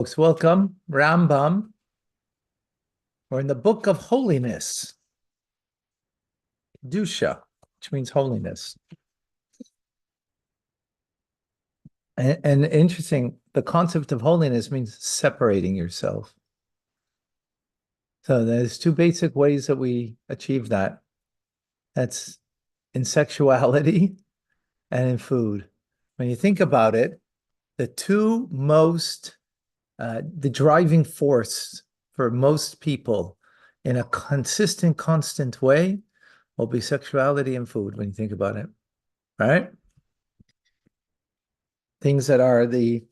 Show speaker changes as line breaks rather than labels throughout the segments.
Folks, welcome. Rambam. We're in the book of Holiness. Dusha, which means holiness. And interesting, the concept of holiness means separating yourself. So there's two basic ways that we achieve that. That's in sexuality and in food. When you think about it, the two most, the driving force for most people in a consistent, constant way will be sexuality and food when you think about it, right? Things that are the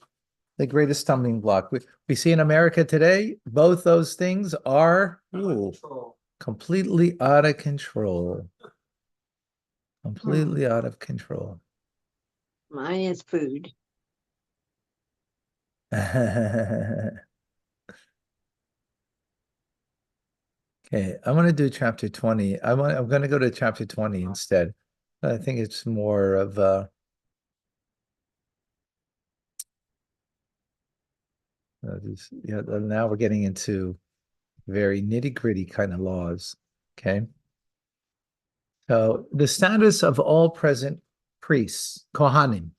greatest stumbling block. We see in America today, both those things are completely out of control. Completely out of control.
Mine is food.
Okay, I'm going to do chapter 20. I'm going to go to chapter 20 instead. I think it's more of now we're getting into very nitty-gritty kind of laws. Okay. So the status of all present priests, Kohanim,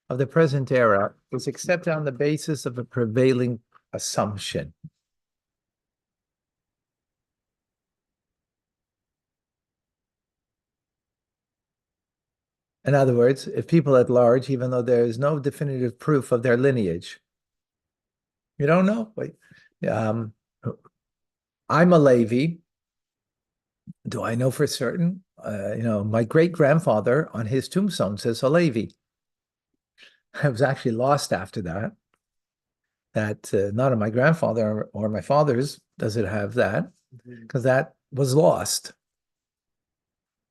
of the present era is accepted on the basis of a prevailing assumption. In other words, if people at large, even though there is no definitive proof of their lineage, you don't know. Wait, I'm a Levi. Do I know for certain? My great-grandfather on his tombstone says a Levi. I was actually lost after that. That not on my grandfather or my father's does it have that, because that was lost.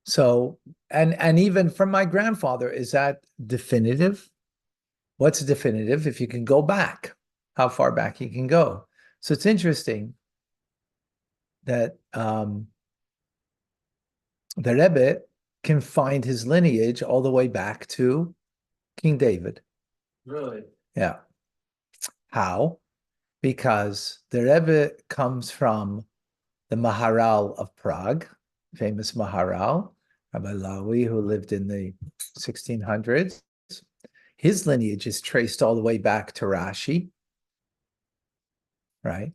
So, and even from my grandfather, is that definitive? What's definitive? If you can go back, how far back you can go. So it's interesting that the Rebbe can find his lineage all the way back to King David.
Really?
Yeah. How? Because the Rebbe comes from the Maharal of Prague, famous Maharal, Rabbi Lawi, who lived in the 1600s. His lineage is traced all the way back to Rashi, right?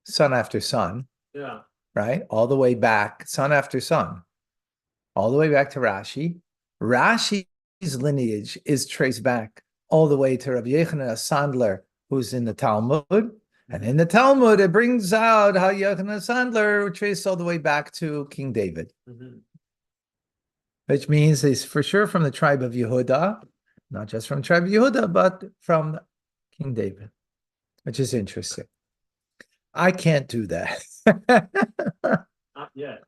Son after son.
Yeah.
Right? All the way back, son after son, all the way back to Rashi. Rashi's lineage is traced back all the way to Rabbi Yochanan Sandler, who's in the Talmud. And in the Talmud, it brings out how Yochanan Sandler traced all the way back to King David, which means he's for sure from the tribe of Yehuda, not just from the tribe of Yehuda, but from King David, which is interesting. I can't do that.
Not yet.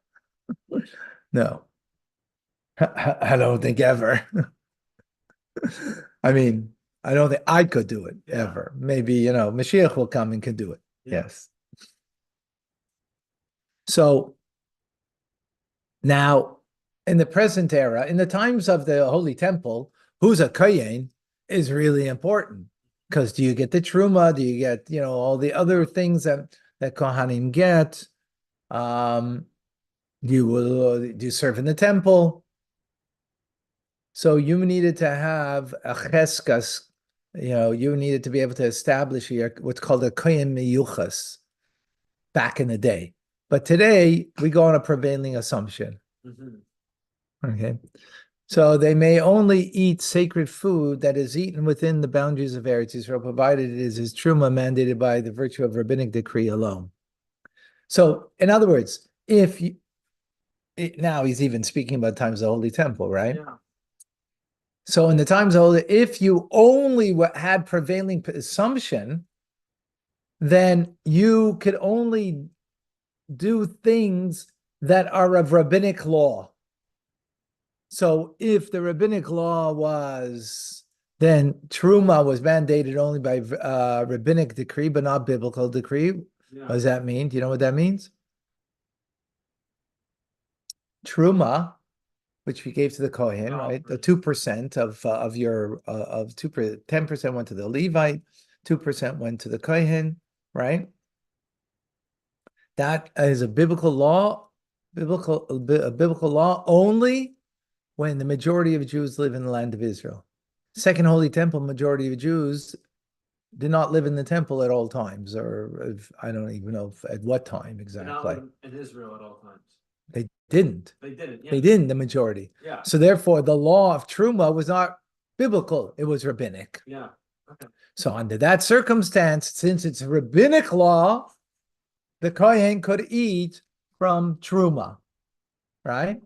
No. I don't think ever. I mean, I don't think I could do it ever. Maybe, Mashiach will come and can do it.
Yeah.
Yes. So now, in the present era, in the times of the Holy Temple, who's a Kohen is really important. Because do you get the Truma? Do you get, all the other things that Kohanim get? Do you serve in the temple? So you needed to have a cheskas, you needed to be able to establish what's called a kohen miyuchas back in the day. But today, we go on a prevailing assumption. Okay. So they may only eat sacred food that is eaten within the boundaries of Eretz Yisrael, provided it is his truma mandated by the virtue of rabbinic decree alone. So, in other words, now he's even speaking about times of the Holy Temple, right?
Yeah.
So in the times of Holy, if you only had prevailing assumption, then you could only do things that are of rabbinic law. So if the rabbinic law was, then Truma was mandated only by rabbinic decree, but not biblical decree.
Yeah.
What does that mean? Do you know what that means? Truma, which we gave to the Kohen, right? The 2% of your 10% went to the Levite, 2% went to the kohen, right? That is a biblical law, a biblical law only when the majority of Jews live in the land of Israel. Second Holy Temple, majority of Jews did not live in the temple at all times, or I don't even know at what time
They're
exactly.
not living in Israel at all times.
They didn't.
They didn't. Yeah.
They didn't, the majority.
Yeah.
So therefore, the law of Truma was not biblical. It was rabbinic.
Yeah. Okay.
So under that circumstance, since it's rabbinic law, the Kohen could eat from Truma, right?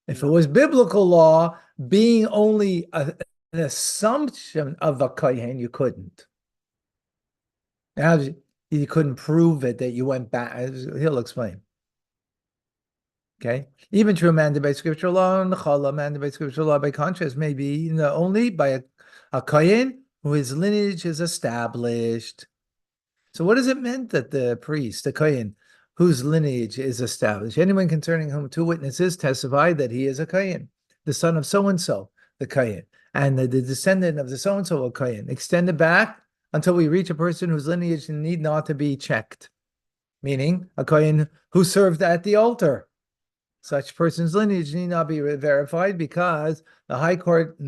If it was biblical law, being only an assumption of a Kohen, you couldn't. Now, you couldn't prove it that you went back. He'll explain. Okay, even true man by scriptural law and chala man by scriptural law by contrast may be only by a kohen who his lineage is established. So what does it mean that the priest, the kohen, whose lineage is established? Anyone concerning whom two witnesses testify that he is a kohen, the son of so-and-so, the kohen, and the descendant of the so-and-so, a kohen, extended back until we reach a person whose lineage need not to be checked, meaning a kohen who served at the altar. Such person's lineage need not be verified because the high court,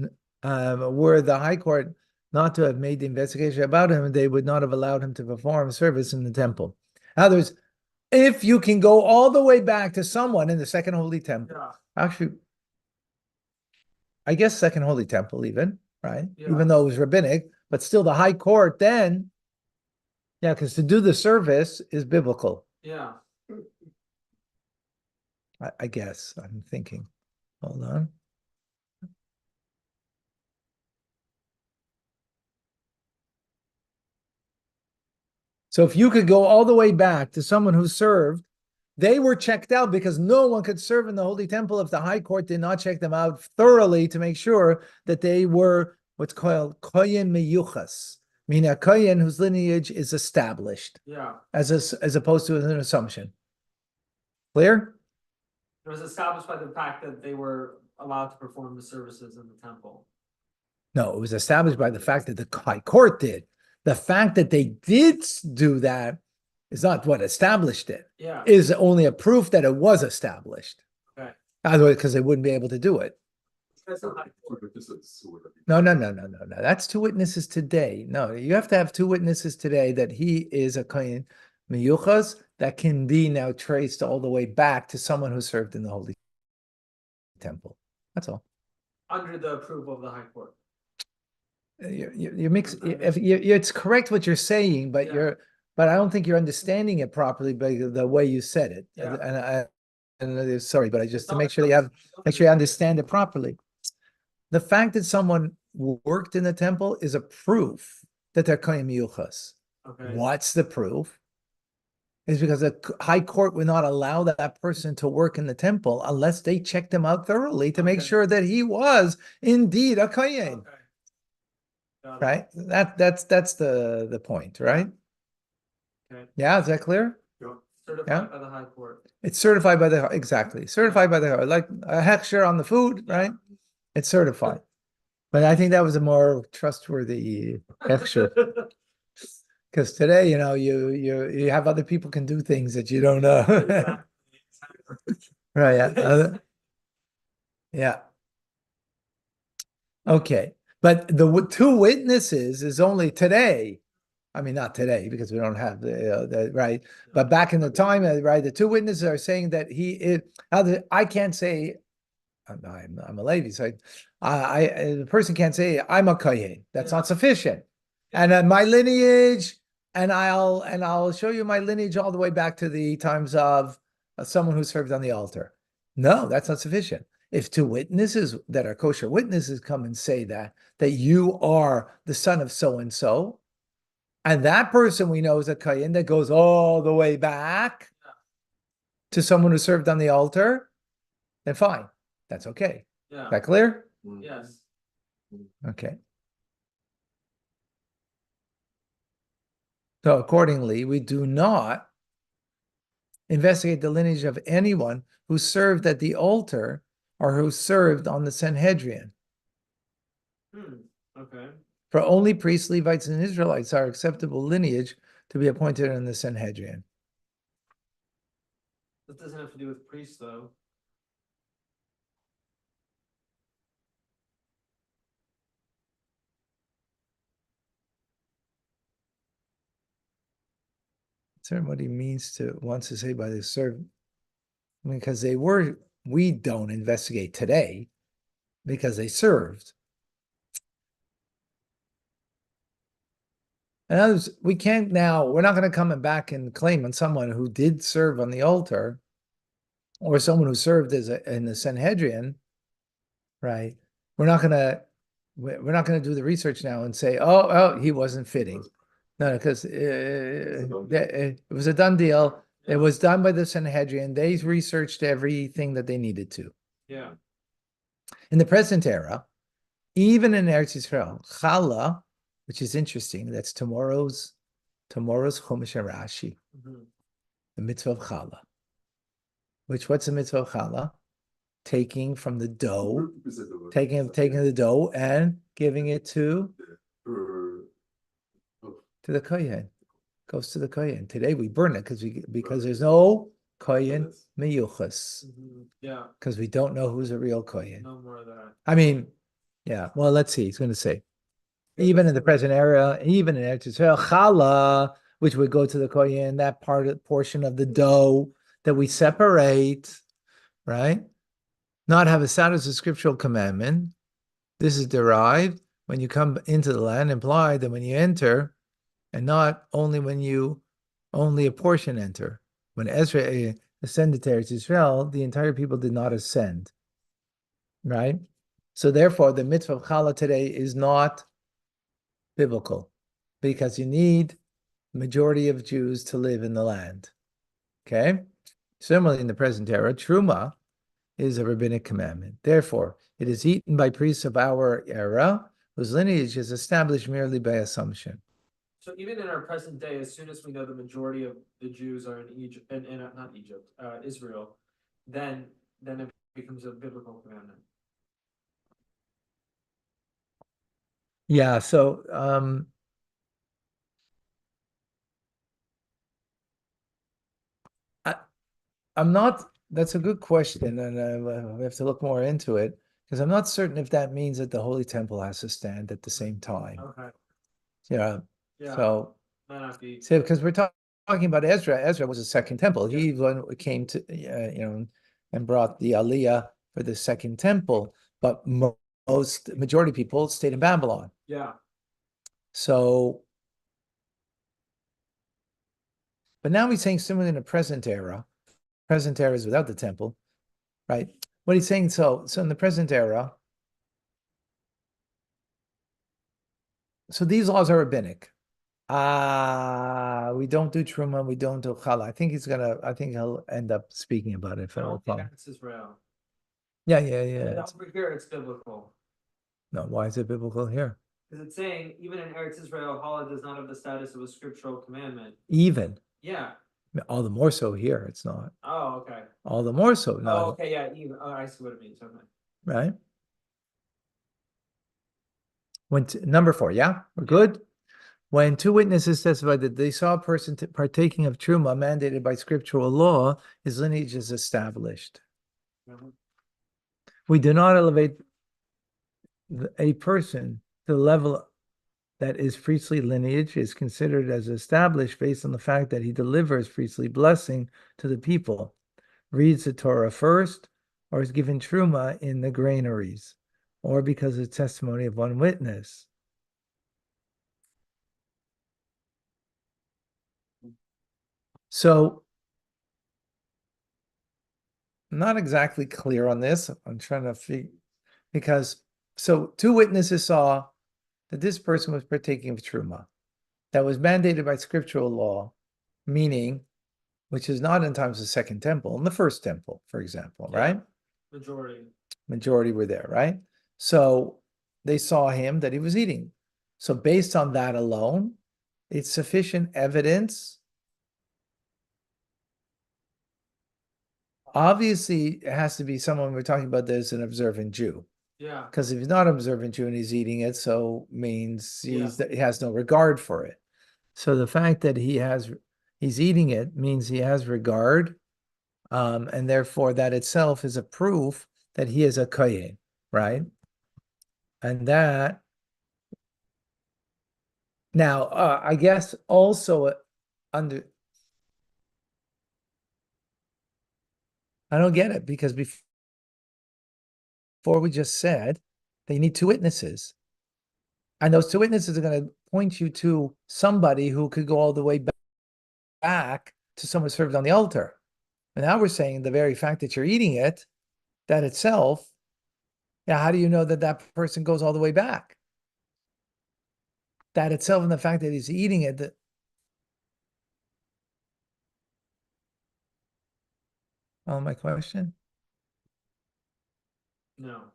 were the high court not to have made the investigation about him, they would not have allowed him to perform service in the temple. In other words, if you can go all the way back to someone in the Second Holy Temple, actually, I guess Second Holy Temple even, right?
Yeah.
Even though it was rabbinic, but still the high court then, yeah, because to do the service is biblical.
Yeah.
I guess, I'm thinking. Hold on. So if you could go all the way back to someone who served, they were checked out because no one could serve in the Holy Temple if the High Court did not check them out thoroughly to make sure that they were what's called kohen meyuchas, meaning a kohen whose lineage is established,
Yeah.
as opposed to an assumption. Clear?
It was established by the fact that they were allowed to perform the services in the temple.
No, it was established by the fact that the High Court did. The fact that they did do that is not what established it.
Yeah.
Is only a proof that it was established.
Okay.
Otherwise, because they wouldn't be able to do it.
That's the high court.
No. That's two witnesses today. No, you have to have two witnesses today that he is a kohen miyuchas that can be now traced all the way back to someone who served in the Holy Temple. That's all.
Under the approval of the high court.
You mix. It's correct what you're saying, but
Yeah.
but I don't think you're understanding it properly by the way you said it.
Yeah.
And sorry, but I just to make sure you understand it properly. The fact that someone worked in the temple is a proof that they're kohen miyuchas.
Okay.
What's the proof? Is because the high court would not allow that person to work in the temple unless they checked him out thoroughly to make
Okay.
sure that he was indeed a kohen.
Okay. Got it.
Right? That's the point, right?
Okay.
Yeah, is that clear?
Certified by the high court.
It's certified by certified by the like a hechsher on the food,
Yeah.
right? It's certified. But I think that was a more trustworthy hechsher. Because today, you have other people can do things that you don't know. Right, yeah. Yeah. Okay. But the two witnesses is only today. I mean, not today because we don't have the right. But back in the time, right, the two witnesses are saying that he is. I can't say I'm a lady, so the person can't say I'm a kohen. That's not sufficient. And my lineage, and I'll show you my lineage all the way back to the times of someone who served on the altar. No, that's not sufficient. If two witnesses that are kosher witnesses come and say that you are the son of so and so, and that person we know is a kohen that goes all the way back to someone who served on the altar, then fine. That's okay.
Yeah.
Is that clear?
Yes.
Okay. So accordingly, we do not investigate the lineage of anyone who served at the altar or who served on the Sanhedrin.
Okay.
For only priests, Levites, and Israelites are acceptable lineage to be appointed in the Sanhedrin.
This doesn't have to do with priests, though.
Certainly what he wants to say by the servant. Because we don't investigate today because they served. And others, we can't now, we're not going to come back and claim on someone who did serve on the altar or someone who served in the Sanhedrin, right? We're not going to do the research now and say, oh, he wasn't fitting. No, because it was a done deal. It was done by the Sanhedrin. They researched everything that they needed to.
Yeah.
In the present era, even in Eretz Yisrael, challah, which is interesting, that's tomorrow's Chumash and Rashi, the mitzvah of challah. What's the mitzvah of challah? Taking from the dough, taking the dough and giving it to the kohen. Goes to the kohen. Today we burn it because there's no kohen meyuchas.
Yeah.
Because we don't know who's a real kohen.
No more of that.
I mean, yeah. Well, let's see. He's going to say, even in the present era, even in Eretz Yisrael, challah, which would go to the kohen, that portion of the dough that we separate, right? Not have a status of scriptural commandment. This is derived when you come into the land, implied that when you enter, and not only when only a portion enter. When Ezra ascended to Eretz Yisrael, the entire people did not ascend, right? So therefore, the mitzvah of challah today is not biblical because you need majority of Jews to live in the land, okay? Similarly, in the present era, truma is a rabbinic commandment. Therefore, it is eaten by priests of our era, whose lineage is established merely by assumption.
So even in our present day, as soon as we know the majority of the Jews are in Egypt, not Egypt, Israel, then it becomes a biblical commandment.
Yeah, so I'm not, that's a good question, and we have to look more into it, because I'm not certain if that means that the Holy Temple has to stand at the same time.
Okay.
Yeah.
Yeah.
So,
Might not be.
because we're talking about Ezra. Ezra was a second temple. He came to, and brought the Aliyah for the second temple, but majority people stayed in Babylon.
Yeah.
So, but now he's saying similarly in the present era. Present era is without the temple, right? What he's saying, so in the present era, so these laws are rabbinic. We don't do truma, we don't do challah. I think he'll end up speaking about it if
I
I
don't
recall.
think that's Israel.
Yeah.
Over here, it's biblical.
No, why is it biblical here?
Because it's saying, even in Eretz Israel, challah does not have the status of a scriptural commandment.
Even.
Yeah.
All the more so here, it's not.
Oh, okay.
All the more so, not.
Oh, okay, yeah, even. Oh, I see what it means. Okay.
Right? Number 4, yeah? We're good? When 2 witnesses testified that they saw a person partaking of truma mandated by scriptural law, his lineage is established. We do not elevate a person to the level that his priestly lineage is considered as established based on the fact that he delivers priestly blessing to the people, reads the Torah first, or is given truma in the granaries, or because of the testimony of one witness. So, I'm not exactly clear on this. I'm trying to figure, because, 2 witnesses saw that this person was partaking of truma that was mandated by scriptural law, meaning, which is not in times of the second temple, in the first temple, for example, right? Majority were there, right? So they saw him that he was eating. So based on that alone, it's sufficient evidence. Obviously, it has to be someone we're talking about that is an observant Jew.
Yeah,
Because if he's not observant Jew and he's eating it, so means he
Yeah.
has no regard for it. So the fact that he's eating it means he has regard, and therefore that itself is a proof that he is a kohen, right? And that now, I guess also under I don't get it because before we just said they need two witnesses. And those two witnesses are going to point you to somebody who could go all the way back to someone served on the altar. And now we're saying the very fact that you're eating it, that itself, yeah, how do you know that that person goes all the way back? That itself and the fact that he's eating it. My question?
no.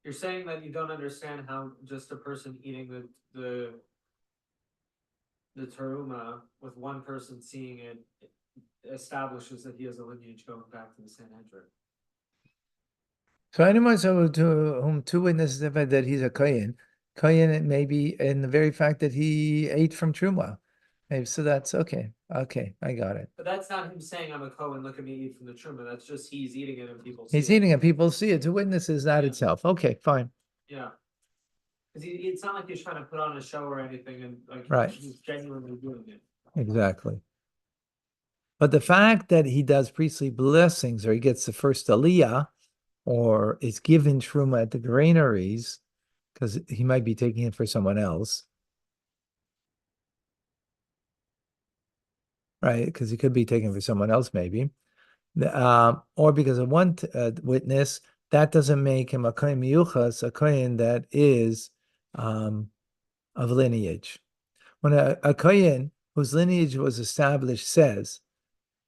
You're saying that you don't understand how just a person eating the teruma with one person seeing it establishes that he has a lineage going back to the Sanhedrin.
So anyone to whom two witnesses have said that he's a kohen, it may be in the very fact that he ate from truma. Maybe so that's okay. Okay, I got it.
But that's not him saying I'm a Cohen, look at me eat from the truma. That's just he's eating it and people see
He's
it.
eating it. People see it. Two witnesses, that
Yeah.
itself. Okay, fine.
Yeah. Because it's not like he's trying to put on a show or anything, and like
Right.
he's genuinely doing it.
Exactly. But the fact that he does priestly blessings, or he gets the first aliyah, or is given truma at the granaries, because he might be taking it for someone else, right? Because he could be taking it for someone else, maybe, or because of one witness, that doesn't make him a kohen miyuchas, a kohen that is of lineage. When a kohen whose lineage was established says,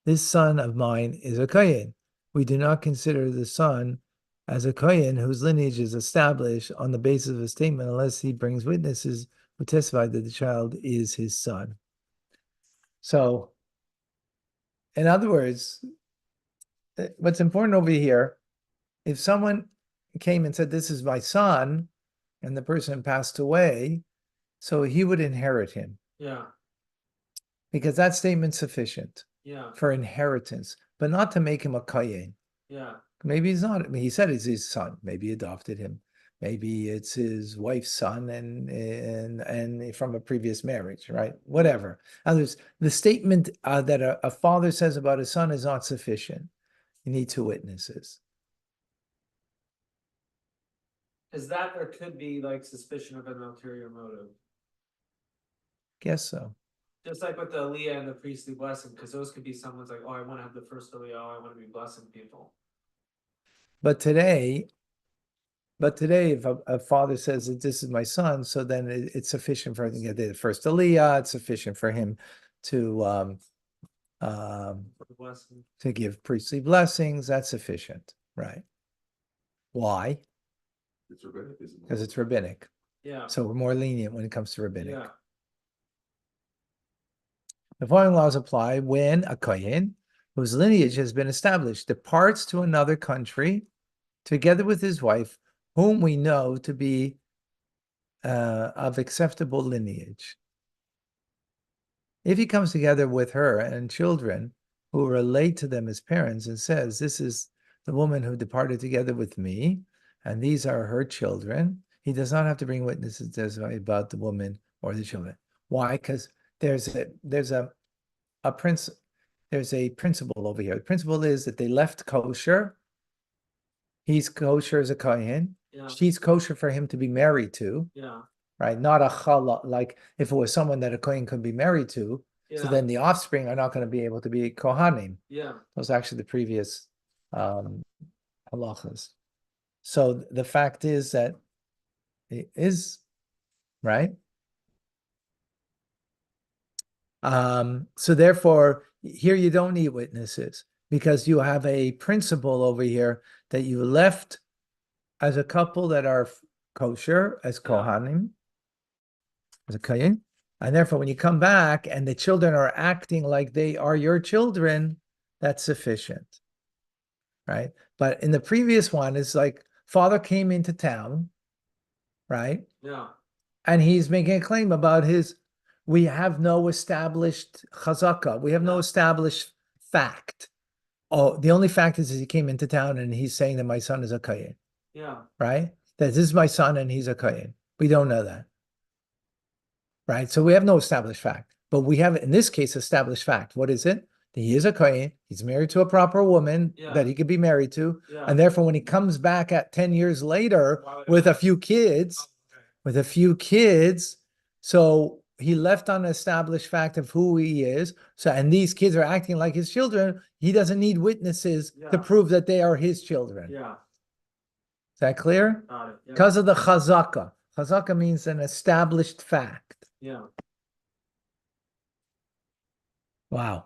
"This son of mine is a kohen," we do not consider the son as a kohen whose lineage is established on the basis of a statement unless he brings witnesses who testify that the child is his son. So, in other words, what's important over here, if someone came and said, "This is my son," and the person passed away, so he would inherit him
Yeah.
because that statement's sufficient
Yeah.
for inheritance, but not to make him a kohen.
Yeah.
Maybe he's not. I mean, he said it's his son. Maybe he adopted him. Maybe it's his wife's son and from a previous marriage, right? Whatever. Others, the statement that a father says about his son is not sufficient. You need two witnesses.
Is that there could be like suspicion of an ulterior motive?
Guess so.
Just like with the aliyah and the priestly blessing, because those could be someone's like, oh, I want to have the first aliyah, oh, I want to be blessing people.
But today, if a father says that this is my son, so then it's sufficient for him to get the first aliyah. It's sufficient for him to
For the blessing.
to give priestly blessings. That's sufficient, right? Why?
It's rabbinic, isn't it?
Because it's rabbinic.
Yeah.
So we're more lenient when it comes to rabbinic.
Yeah.
The following laws apply when a kohen whose lineage has been established departs to another country together with his wife, whom we know to be of acceptable lineage. If he comes together with her and children who relate to them as parents and says, "This is the woman who departed together with me, and these are her children," he does not have to bring witnesses to testify about the woman or the children. Why? Because there's a principle over here. The principle is that they left kosher. He's kosher as a kohen.
Yeah.
She's kosher for him to be married to.
Yeah.
Right? Not a chala, like if it was someone that a kohen could be married to,
Yeah.
so then the offspring are not going to be able to be kohanim.
Yeah.
Those are actually the previous halachas. So the fact is that it is, right? So therefore, here you don't need witnesses because you have a principle over here that you left as a couple that are kosher as kohanim, as a kohen, And therefore, when you come back and the children are acting like they are your children, that's sufficient, right? But in the previous one, it's like father came into town, right?
Yeah,
And he's making a claim about we have no established chazaka. We have no
Yeah.
established fact. Oh, the only fact is he came into town and he's saying that my son is a kohen,
yeah,
right? That this is my son and he's a kohen. We don't know that, right? So we have no established fact, but we have, in this case, established fact. What is it? That he is a kohen. He's married to a proper woman
Yeah.
that he could be married to.
yeah.
And therefore, when he comes back at 10 years later
Why would it
with a
matter?
few kids,
Oh, okay.
with a few kids. So he left on an established fact of who he is. So, and these kids are acting like his children. He doesn't need witnesses to
Yeah.
prove that they are his children.
Yeah,
Is that clear?
got it. Yeah,
Because of the chazaka. Chazaka means an established fact.
yeah,
Wow.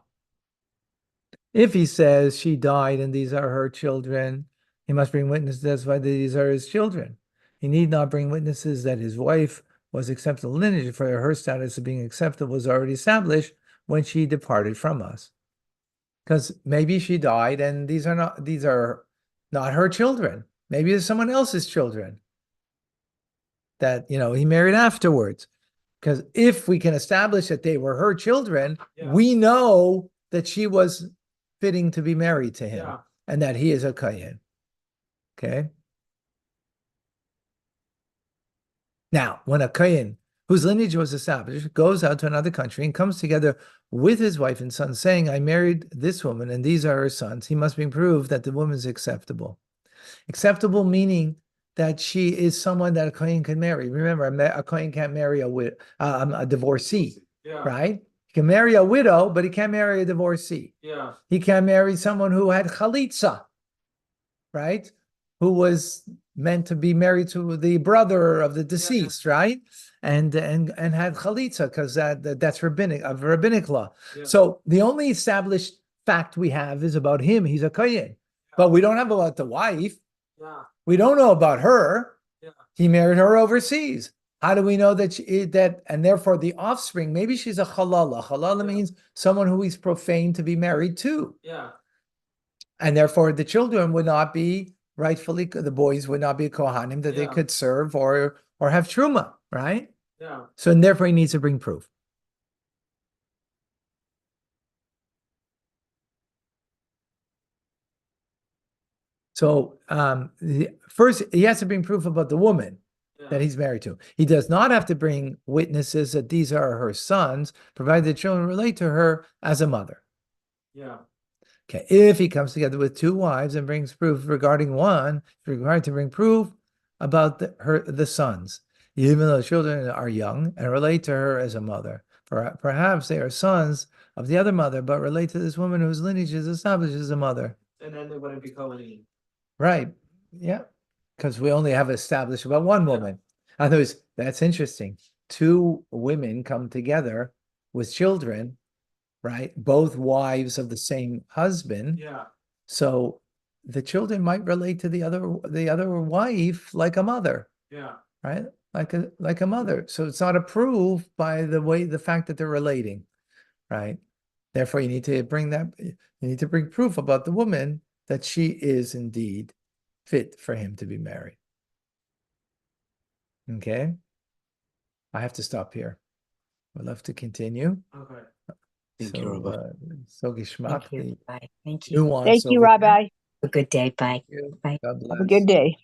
If he says she died and these are her children, he must bring witnesses to testify that these are his children. He need not bring witnesses that his wife was acceptable lineage, for her status of being acceptable was already established when she departed from us. Because maybe she died and these are not her children. Maybe it's someone else's children that he married afterwards. Because if we can establish that they were her children,
Yeah.
we know that she was fitting to be married to him
yeah,
and that he is a kohen. Okay. Now, when a kohen whose lineage was established goes out to another country and comes together with his wife and son, saying, I married this woman and these are her sons, he must bring proof that the woman is acceptable. Acceptable meaning that she is someone that a kohen can marry. Remember, a kohen can't marry a divorcee,
yeah,
right? He can marry a widow, but he can't marry a divorcee.
yeah,
He can marry someone who had chalitza, right? Who was meant to be married to the brother of the deceased, right? And had chalitza because that's rabbinic law.
yeah.
So the only established fact we have is about him. He's a kohen, but we don't have about the wife.
Yeah,
We don't know about her.
Yeah.
He married her overseas. How do we know that and therefore the offspring, maybe she's a halala. Halala
Yeah.
means someone who is profane to be married to.
yeah,
And therefore the children would not be the boys would not be kohanim that they
Yeah.
could serve or have truma, right?
yeah,
So and therefore he needs to bring proof. So first he has to bring proof about the woman that
yeah,
he's married to. He does not have to bring witnesses that these are her sons, provided the children relate to her as a mother.
yeah,
Okay, if he comes together with two wives and brings proof regarding one, he's required to bring proof about the sons, even though the children are young and relate to her as a mother. Perhaps they are sons of the other mother, but relate to this woman whose lineage is established as a mother.
and then they wouldn't be Kohanim.
Right. Yeah. Because we only have established about one woman. In other words, that's interesting. Two women come together with children, right? Both wives of the same husband.
Yeah,
So the children might relate to the other wife like a mother,
yeah,
right? Like a mother. So it's not approved by the fact that they're relating, right? Therefore, you need to bring proof about the woman that she is indeed fit for him to be married. Okay. I have to stop here. We'll have to continue.
okay.
Thank you, Rabbi.
So geschmack,
Thank you.
the
Bye. Thank you.
nuance.
Thank you,
over here.
Rabbi.
Have a good day. Bye.
Thank you.
Bye.
God bless.
Have a good day.